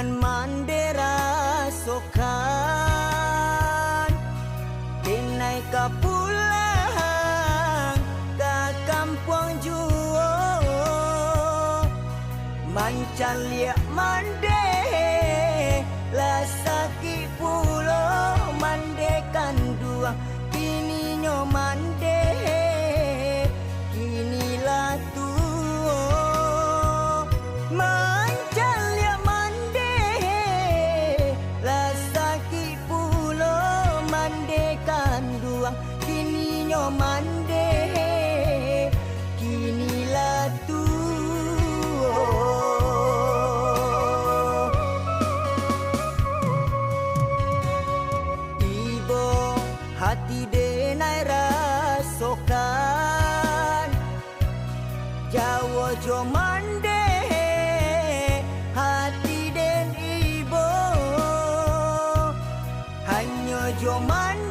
nan mandera sokan denai ka pulang ka kampung juo mancan liak mande la sakit pulo mandekan dua kini nyo mande kini la tuo mancan liak mande la sakit pulo mandekan dua kini nyo mande kini la tuo. Hati denai rasokan Jawa jo mande hati den ibo hanya jo mande